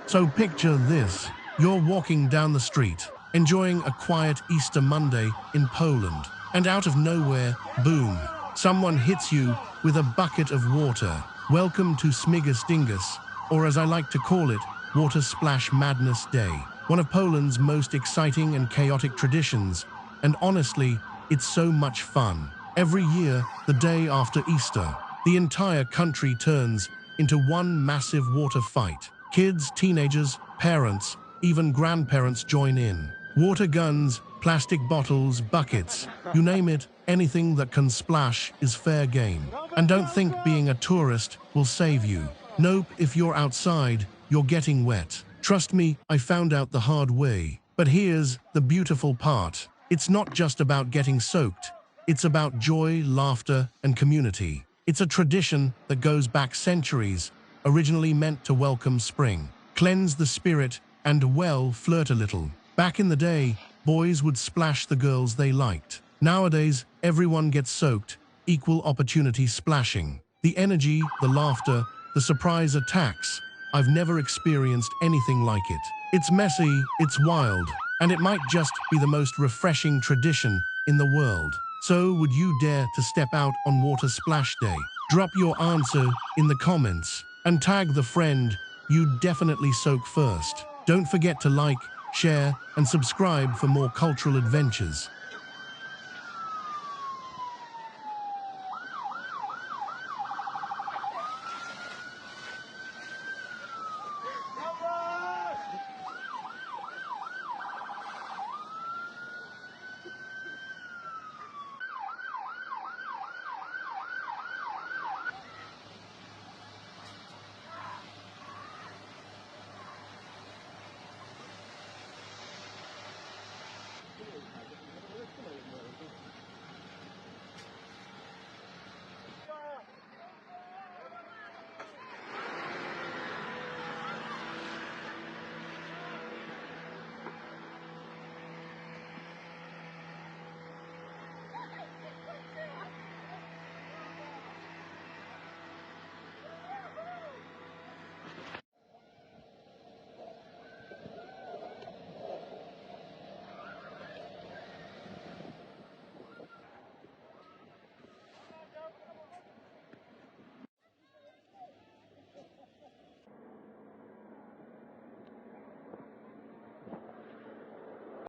So picture this. You're walking down the street, enjoying a quiet Easter Monday in Poland, and out of nowhere, boom, someone hits you with a bucket of water. Welcome to Smigus Dingus, or as I like to call it, Water Splash Madness Day. One of Poland's most exciting and chaotic traditions, and honestly, it's so much fun. Every year, the day after Easter, the entire country turns into one massive water fight. Kids, teenagers, parents, even grandparents join in. Water guns, plastic bottles, buckets, you name it, anything that can splash is fair game. And don't think being a tourist will save you. Nope, if you're outside, you're getting wet. Trust me, I found out the hard way. But here's the beautiful part. It's not just about getting soaked. It's about joy, laughter, and community. It's a tradition that goes back centuries, originally meant to welcome spring, cleanse the spirit, and, well, flirt a little. Back in the day, boys would splash the girls they liked. Nowadays, everyone gets soaked, equal opportunity splashing. The energy, the laughter, the surprise attacks. I've never experienced anything like it. It's messy, it's wild, and it might just be the most refreshing tradition in the world. So, would you dare to step out on Water Splash Day? Drop your answer in the comments and tag the friend you'd definitely soak first. Don't forget to like, share, and subscribe for more cultural adventures.